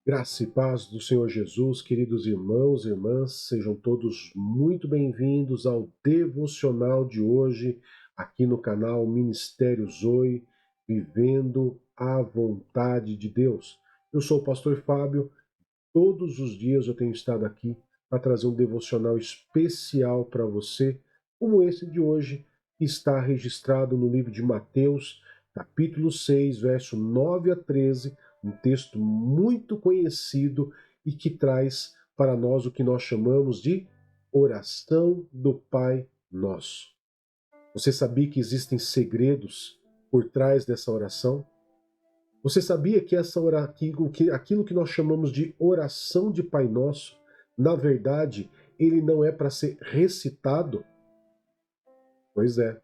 Graça e paz do Senhor Jesus, queridos irmãos e irmãs, sejam todos muito bem-vindos ao devocional de hoje, aqui no canal Ministério Zoe, vivendo a vontade de Deus. Eu sou o pastor Fábio, todos os dias eu tenho estado aqui para trazer um devocional especial para você, como esse de hoje, que está registrado no livro de Mateus, capítulo 6, verso 9 a 13, um texto muito conhecido e que traz para nós o que nós chamamos de oração do Pai Nosso. Você sabia que existem segredos por trás dessa oração? Você sabia que aquilo que nós chamamos de oração de Pai Nosso, na verdade, ele não é para ser recitado? Pois é.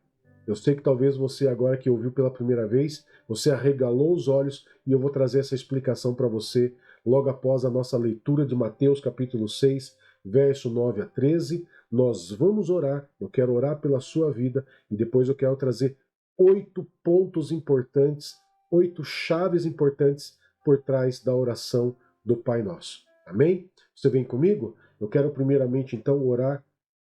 Eu sei que talvez você, agora que ouviu pela primeira vez, você arregalou os olhos e eu vou trazer essa explicação para você logo após a nossa leitura de Mateus capítulo 6, verso 9 a 13. Nós vamos orar, eu quero orar pela sua vida e depois eu quero trazer 8 pontos importantes, 8 chaves importantes por trás da oração do Pai Nosso. Amém? Você vem comigo? Eu quero primeiramente então orar,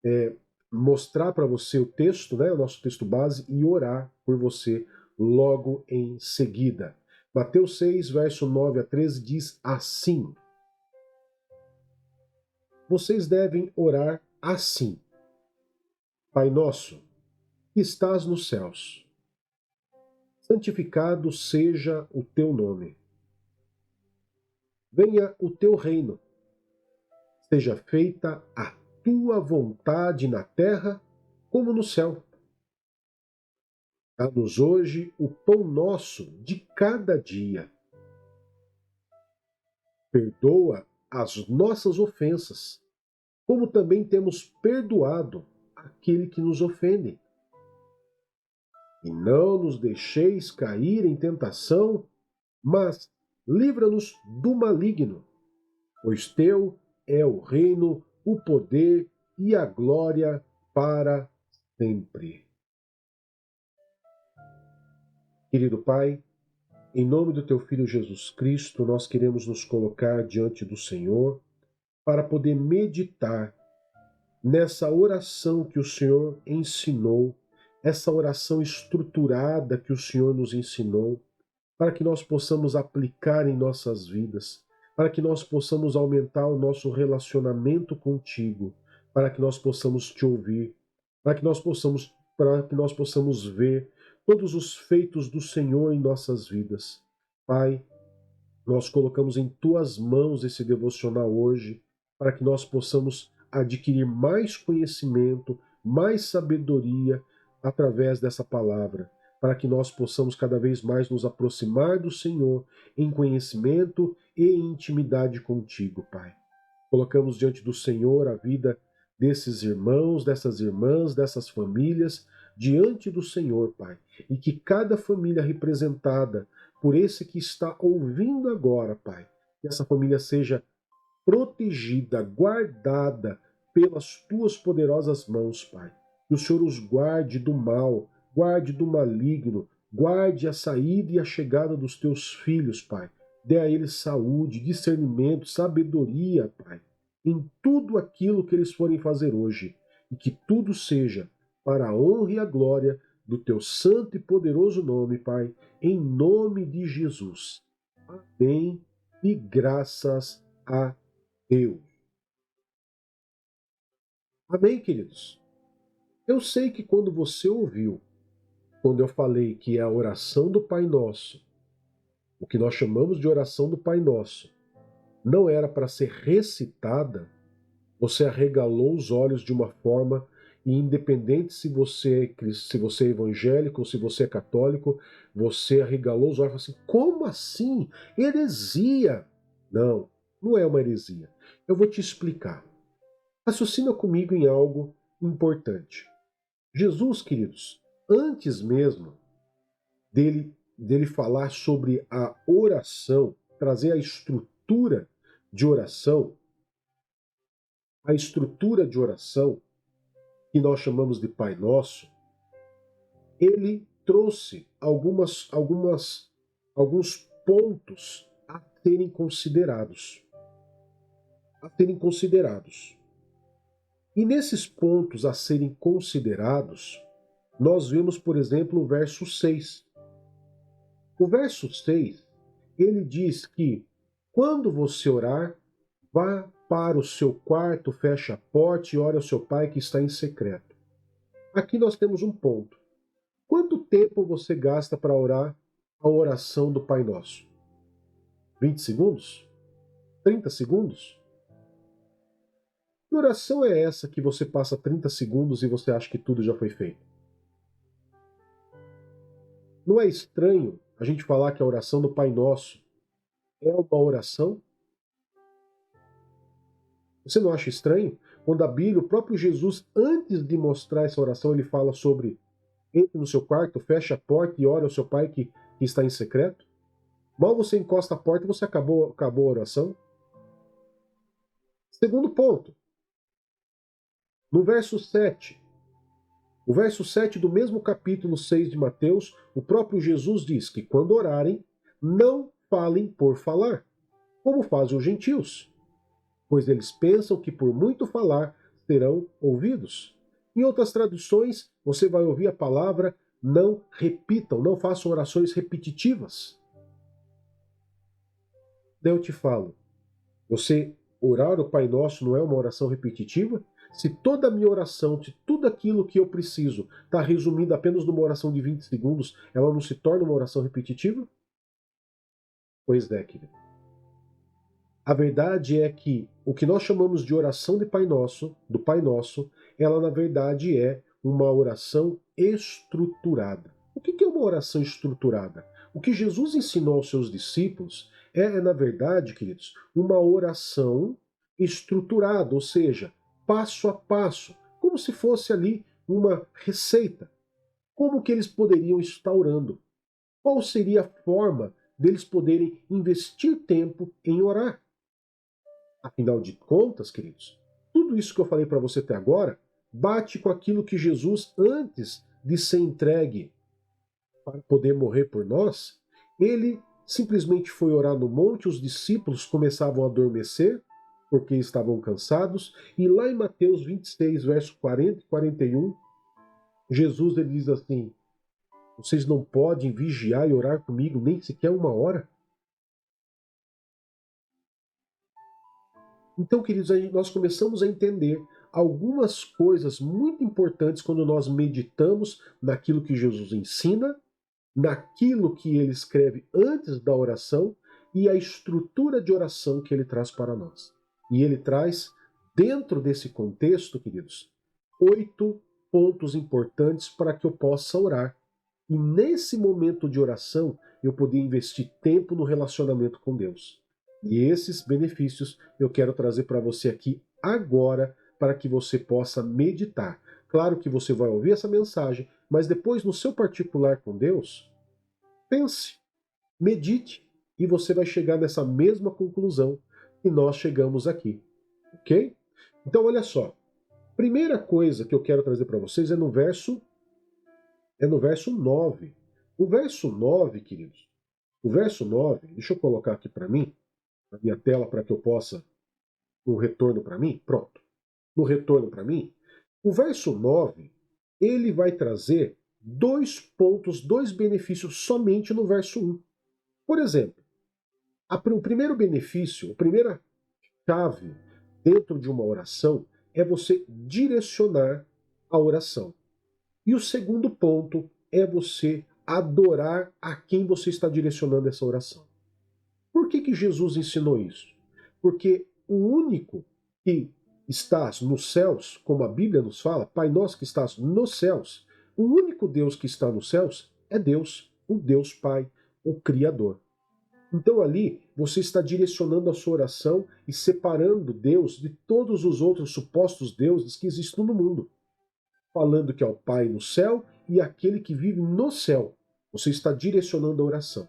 é, mostrar para você o texto, né, o nosso texto base, e orar por você logo em seguida. Mateus 6, verso 9 a 13 diz assim: Vocês devem orar assim: Pai nosso, que estás nos céus, santificado seja o teu nome. Venha o teu reino. Seja feita a tua vontade na terra como no céu. Dá-nos hoje o pão nosso de cada dia. Perdoa as nossas ofensas, como também temos perdoado aquele que nos ofende. E não nos deixeis cair em tentação, mas livra-nos do maligno, pois teu é o reino, o poder e a glória para sempre. Querido Pai, em nome do teu Filho Jesus Cristo, nós queremos nos colocar diante do Senhor para poder meditar nessa oração que o Senhor ensinou, essa oração estruturada que o Senhor nos ensinou, para que nós possamos aplicar em nossas vidas, para que nós possamos aumentar o nosso relacionamento contigo, para que nós possamos te ouvir, para que nós possamos ver todos os feitos do Senhor em nossas vidas. Pai, nós colocamos em tuas mãos esse devocional hoje, para que nós possamos adquirir mais conhecimento, mais sabedoria através dessa palavra, para que nós possamos cada vez mais nos aproximar do Senhor em conhecimento e em intimidade contigo, Pai. Colocamos diante do Senhor a vida desses irmãos, dessas irmãs, dessas famílias, diante do Senhor, Pai. E que cada família representada por esse que está ouvindo agora, Pai, que essa família seja protegida, guardada pelas tuas poderosas mãos, Pai. Que o Senhor os guarde do mal, guarde do maligno, guarde a saída e a chegada dos teus filhos, Pai. Dê a eles saúde, discernimento, sabedoria, Pai, em tudo aquilo que eles forem fazer hoje. E que tudo seja para a honra e a glória do teu santo e poderoso nome, Pai, em nome de Jesus. Amém e graças a Deus. Amém, queridos? Eu sei que quando você ouviu, quando eu falei que é a oração do Pai Nosso, o que nós chamamos de oração do Pai Nosso, não era para ser recitada, você arregalou os olhos de uma forma, e independente se você é evangélico ou se você é católico, você arregalou os olhos e falou assim: como assim? Heresia! Não, não é uma heresia. Eu vou te explicar. Raciocina comigo em algo importante. Jesus, queridos, antes mesmo dele falar sobre a oração, trazer a estrutura de oração que nós chamamos de Pai Nosso, ele trouxe alguns pontos serem considerados. A serem considerados. E nesses pontos a serem considerados, nós vemos, por exemplo, o verso 6. O verso 6, ele diz que quando você orar, vá para o seu quarto, feche a porta e ore ao seu pai que está em secreto. Aqui nós temos um ponto. Quanto tempo você gasta para orar a oração do Pai Nosso? 20 segundos? 30 segundos? Que oração é essa que você passa 30 segundos e você acha que tudo já foi feito? Não é estranho a gente falar que a oração do Pai Nosso é uma oração? Você não acha estranho? Quando a Bíblia, o próprio Jesus, antes de mostrar essa oração, ele fala sobre entre no seu quarto, feche a porta e ore ao seu pai que está em secreto. Mal você encosta a porta, você acabou a oração. Segundo ponto, no verso 7. O verso 7 do mesmo capítulo 6 de Mateus, o próprio Jesus diz que quando orarem, não falem por falar, como fazem os gentios, pois eles pensam que por muito falar serão ouvidos. Em outras traduções, você vai ouvir a palavra não repitam, não façam orações repetitivas. Daí eu te falo, você orar o Pai Nosso não é uma oração repetitiva? Se toda a minha oração, se tudo aquilo que eu preciso está resumido apenas numa oração de 20 segundos, ela não se torna uma oração repetitiva? Pois é, querido. A verdade é que o que nós chamamos de oração de Pai Nosso, do Pai Nosso, ela na verdade é uma oração estruturada. O que é uma oração estruturada? O que Jesus ensinou aos seus discípulos na verdade, queridos, uma oração estruturada, ou seja, passo a passo, como se fosse ali uma receita. Como que eles poderiam estar orando? Qual seria a forma deles poderem investir tempo em orar? Afinal de contas, queridos, tudo isso que eu falei para você até agora bate com aquilo que Jesus, antes de ser entregue para poder morrer por nós, ele simplesmente foi orar no monte, os discípulos começavam a adormecer, porque estavam cansados, e lá em Mateus 26, verso 40 e 41, Jesus ele diz assim, vocês não podem vigiar e orar comigo nem sequer uma hora? Então, queridos, nós começamos a entender algumas coisas muito importantes quando nós meditamos naquilo que Jesus ensina, naquilo que ele escreve antes da oração e a estrutura de oração que ele traz para nós. E ele traz, dentro desse contexto, queridos, 8 pontos importantes para que eu possa orar. E nesse momento de oração, eu poder investir tempo no relacionamento com Deus. E esses benefícios eu quero trazer para você aqui agora, para que você possa meditar. Claro que você vai ouvir essa mensagem, mas depois no seu particular com Deus, pense, medite, e você vai chegar nessa mesma conclusão que nós chegamos aqui. Ok? Então olha só, primeira coisa que eu quero trazer para vocês é no verso 9. O verso 9, queridos, o verso 9, deixa eu colocar aqui para mim, na minha tela, para que eu possa, no retorno para mim, pronto. No retorno para mim, o verso 9, ele vai trazer 2 pontos, 2 benefícios somente no verso 1. Por exemplo, o primeiro benefício, a primeira chave dentro de uma oração é você direcionar a oração. E o segundo ponto é você adorar a quem você está direcionando essa oração. Por que Jesus ensinou isso? Porque o único que estás nos céus, como a Bíblia nos fala, Pai nosso que estás nos céus, o único Deus que está nos céus é Deus, o Deus Pai, o Criador. Então ali você está direcionando a sua oração e separando Deus de todos os outros supostos deuses que existem no mundo. Falando que é o Pai no céu e aquele que vive no céu. Você está direcionando a oração.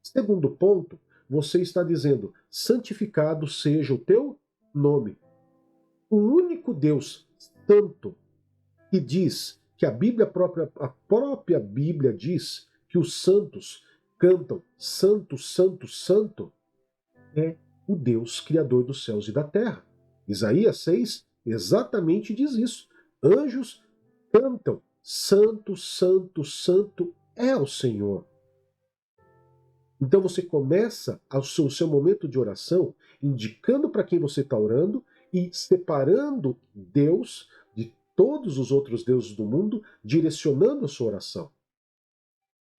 Segundo ponto, você está dizendo, santificado seja o teu nome. O único Deus santo que diz que a própria Bíblia diz que os santos cantam santo, santo, santo, é o Deus criador dos céus e da terra. Isaías 6 exatamente diz isso. Anjos cantam: Santo, Santo, Santo é o Senhor. Então você começa o seu momento de oração indicando para quem você está orando e separando Deus de todos os outros deuses do mundo, direcionando a sua oração.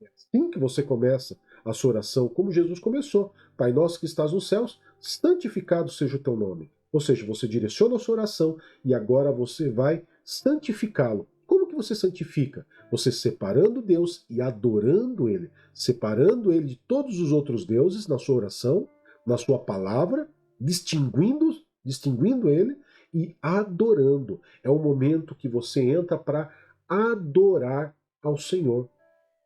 É assim que você começa a sua oração, como Jesus começou. Pai nosso que estás nos céus, santificado seja o teu nome. Ou seja, você direciona a sua oração e agora você vai santificá-lo. Como que você santifica? Você separando Deus e adorando Ele. Separando Ele de todos os outros deuses na sua oração, na sua palavra, distinguindo Ele e adorando. É o momento que você entra para adorar ao Senhor,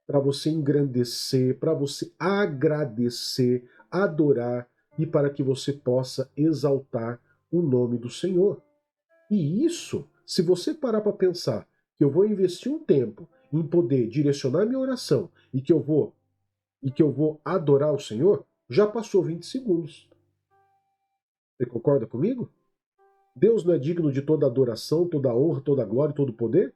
para você engrandecer, para você agradecer, adorar e para que você possa exaltar o nome do Senhor. E isso, se você parar para pensar que eu vou investir um tempo em poder direcionar minha oração e que eu vou adorar o Senhor, já passou 20 segundos. Você concorda comigo? Deus não é digno de toda adoração, toda honra, toda glória e todo poder?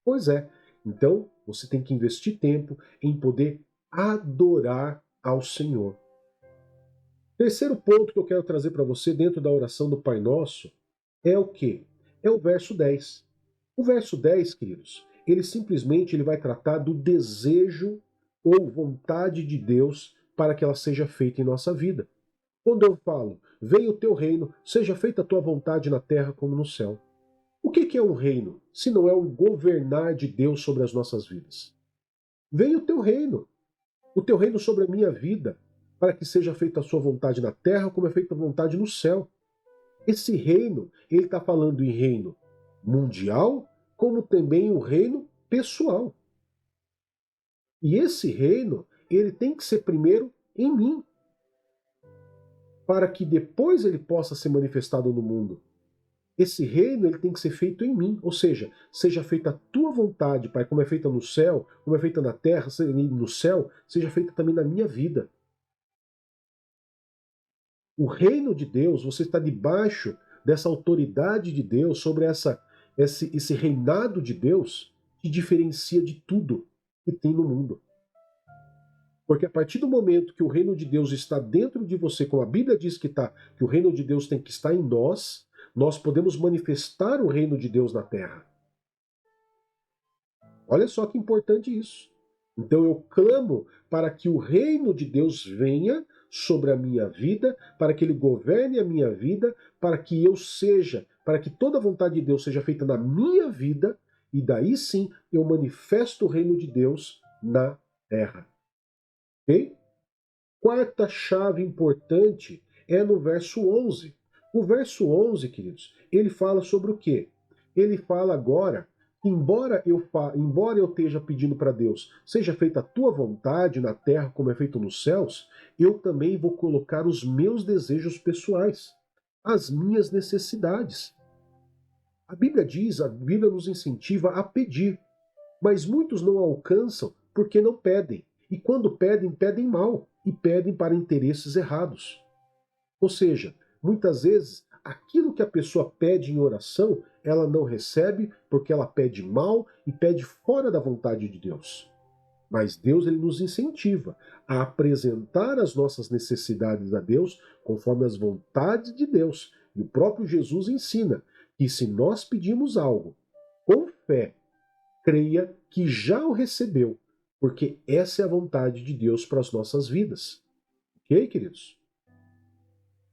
Pois é. Então, você tem que investir tempo em poder adorar ao Senhor. Terceiro ponto que eu quero trazer para você dentro da oração do Pai Nosso é o quê? É o verso 10. O verso 10, queridos, ele vai tratar do desejo ou vontade de Deus para que ela seja feita em nossa vida. Quando eu falo, venha o teu reino, seja feita a tua vontade na terra como no céu. O que é um reino, se não é o governar de Deus sobre as nossas vidas? Venha o teu reino sobre a minha vida, para que seja feita a sua vontade na terra, como é feita a vontade no céu. Esse reino, ele está falando em reino mundial, como também o reino pessoal. E esse reino, ele tem que ser primeiro em mim, para que depois ele possa ser manifestado no mundo. Esse reino ele tem que ser feito em mim, ou seja feita a tua vontade, Pai, como é feita no céu, como é feita na terra, no céu, seja feita também na minha vida. O reino de Deus, você está debaixo dessa autoridade de Deus, sobre esse reinado de Deus, que diferencia de tudo que tem no mundo. Porque a partir do momento que o reino de Deus está dentro de você, como a Bíblia diz que o reino de Deus tem que estar em nós, nós podemos manifestar o reino de Deus na terra. Olha só que importante isso. Então eu clamo para que o reino de Deus venha sobre a minha vida, para que ele governe a minha vida, para que toda a vontade de Deus seja feita na minha vida, e daí sim eu manifesto o reino de Deus na terra. Ok? Quarta chave importante é no verso 11. O verso 11, queridos, ele fala sobre o quê? Ele fala agora que embora eu esteja pedindo para Deus, seja feita a tua vontade na terra como é feito nos céus, eu também vou colocar os meus desejos pessoais, as minhas necessidades. A Bíblia nos incentiva a pedir, mas muitos não alcançam porque não pedem. E quando pedem, pedem mal e pedem para interesses errados. Ou seja, muitas vezes aquilo que a pessoa pede em oração, ela não recebe porque ela pede mal e pede fora da vontade de Deus. Mas Deus ele nos incentiva a apresentar as nossas necessidades a Deus conforme as vontades de Deus. E o próprio Jesus ensina que se nós pedimos algo com fé, creia que já o recebeu, porque essa é a vontade de Deus para as nossas vidas. Ok, queridos?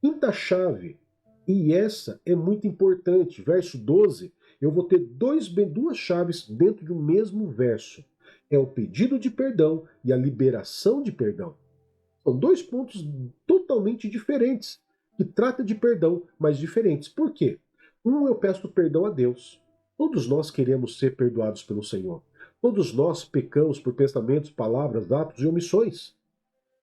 Quinta chave, e essa é muito importante, verso 12, eu vou ter duas chaves dentro de um mesmo verso. É o pedido de perdão e a liberação de perdão. São dois pontos totalmente diferentes, que tratam de perdão, mas diferentes. Por quê? Eu peço perdão a Deus. Todos nós queremos ser perdoados pelo Senhor. Todos nós pecamos por pensamentos, palavras, atos e omissões.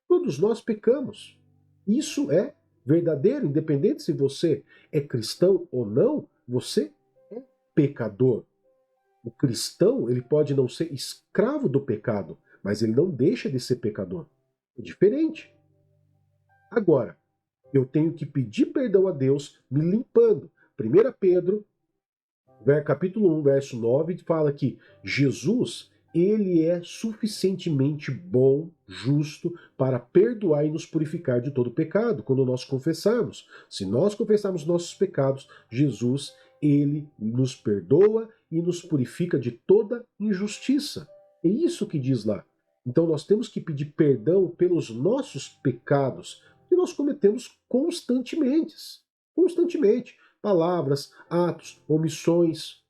Todos nós pecamos. Isso é verdadeiro, independente se você é cristão ou não, você é pecador. O cristão, ele pode não ser escravo do pecado, mas ele não deixa de ser pecador. É diferente. Agora, Eu tenho que pedir perdão a Deus me limpando. 1 Pedro, capítulo 1, verso 9, fala que Jesus, ele é suficientemente bom, justo, para perdoar e nos purificar de todo pecado, quando nós confessarmos. Se nós confessarmos nossos pecados, Jesus, ele nos perdoa e nos purifica de toda injustiça. É isso que diz lá. Então nós temos que pedir perdão pelos nossos pecados, que nós cometemos constantemente. Constantemente. Palavras, atos, omissões.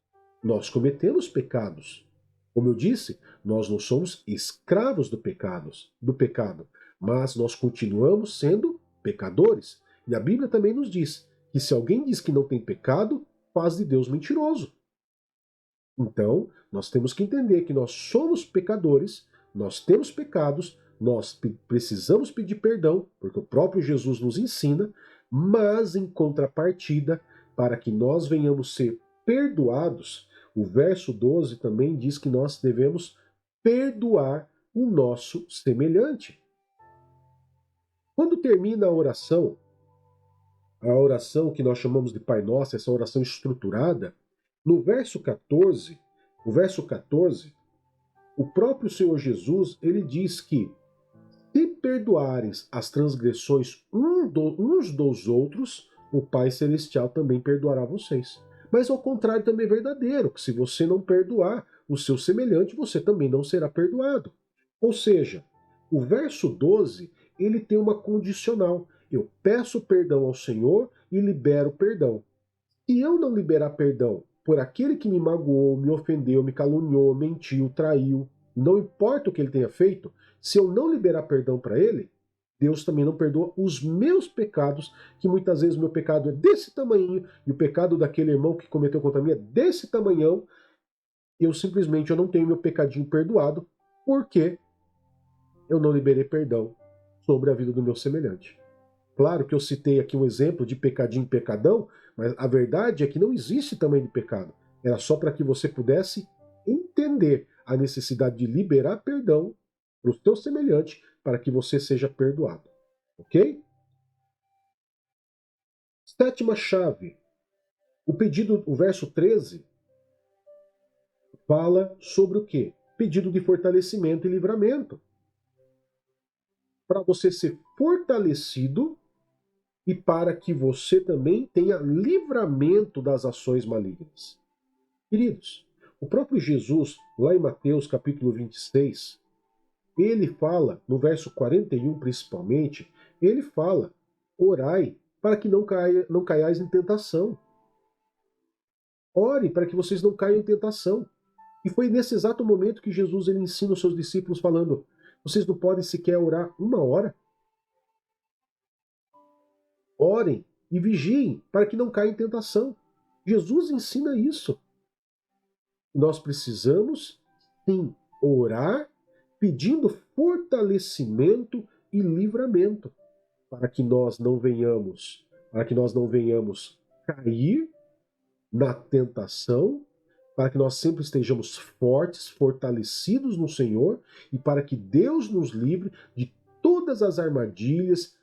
Nós cometemos pecados. Como eu disse, nós não somos escravos do pecado, mas nós continuamos sendo pecadores. E a Bíblia também nos diz que se alguém diz que não tem pecado, faz de Deus mentiroso. Então, nós temos que entender que nós somos pecadores, nós temos pecados, nós precisamos pedir perdão, porque o próprio Jesus nos ensina, mas em contrapartida, para que nós venhamos ser perdoados, o verso 12 também diz que nós devemos perdoar o nosso semelhante. Quando termina a oração que nós chamamos de Pai Nosso, essa oração estruturada, no verso 14, o próprio Senhor Jesus, ele diz que se perdoares as transgressões uns dos outros, o Pai Celestial também perdoará vocês. Mas ao contrário também é verdadeiro, que se você não perdoar o seu semelhante, você também não será perdoado. Ou seja, o verso 12, ele tem uma condicional. Eu peço perdão ao Senhor e libero perdão. Se eu não liberar perdão por aquele que me magoou, me ofendeu, me caluniou, mentiu, traiu, não importa o que ele tenha feito, se eu não liberar perdão para ele, Deus também não perdoa os meus pecados, que muitas vezes o meu pecado é desse tamanho, e o pecado daquele irmão que cometeu contra mim é desse tamanhão, eu não tenho meu pecadinho perdoado, porque eu não liberei perdão sobre a vida do meu semelhante. Claro que eu citei aqui um exemplo de pecadinho e pecadão, mas a verdade é que não existe tamanho de pecado. Era só para que você pudesse entender a necessidade de liberar perdão para o seu semelhante, para que você seja perdoado. Ok? Sétima chave. O verso 13, fala sobre o quê? Pedido de fortalecimento e livramento. Para você ser fortalecido e para que você também tenha livramento das ações malignas. Queridos, o próprio Jesus, lá em Mateus capítulo 26, ele fala, no verso 41 principalmente, ele fala, orai para que não caiais em tentação. Ore para que vocês não caiam em tentação. E foi nesse exato momento que Jesus ele ensina os seus discípulos falando, vocês não podem sequer orar 1 hora? Orem e vigiem para que não caiam em tentação. Jesus ensina isso. Nós precisamos, sim, orar pedindo fortalecimento e livramento para que nós não venhamos cair na tentação, para que nós sempre estejamos fortes, fortalecidos no Senhor e para que Deus nos livre de todas as armadilhas,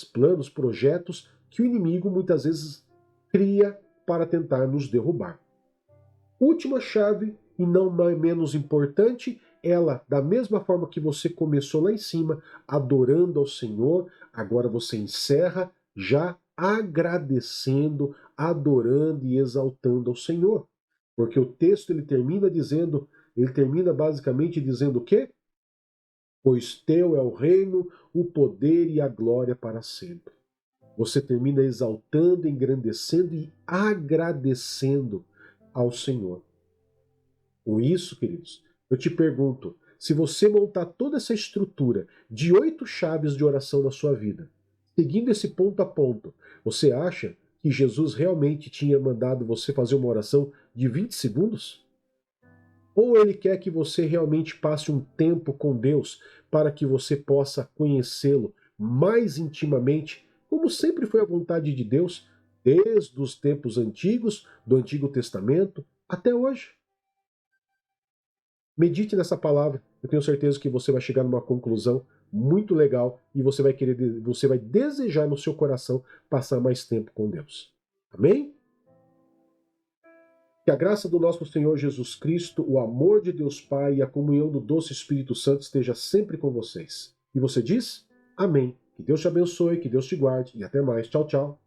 planos, projetos que o inimigo muitas vezes cria para tentar nos derrubar. Última chave, e não menos importante, ela, da mesma forma que você começou lá em cima, adorando ao Senhor, agora você encerra já agradecendo, adorando e exaltando ao Senhor. Porque o texto ele termina basicamente dizendo o quê? Pois teu é o reino, o poder e a glória para sempre. Você termina exaltando, engrandecendo e agradecendo ao Senhor. Com isso, queridos, eu te pergunto, se você montar toda essa estrutura de 8 chaves de oração na sua vida, seguindo esse ponto a ponto, você acha que Jesus realmente tinha mandado você fazer uma oração de 20 segundos? Ou ele quer que você realmente passe um tempo com Deus para que você possa conhecê-lo mais intimamente, como sempre foi a vontade de Deus, desde os tempos antigos, do Antigo Testamento, até hoje? Medite nessa palavra. Eu tenho certeza que você vai chegar numa conclusão muito legal e você vai desejar no seu coração passar mais tempo com Deus. Amém? Que a graça do nosso Senhor Jesus Cristo, o amor de Deus Pai e a comunhão do doce Espírito Santo esteja sempre com vocês. E você diz? Amém. Que Deus te abençoe, que Deus te guarde e até mais. Tchau, tchau.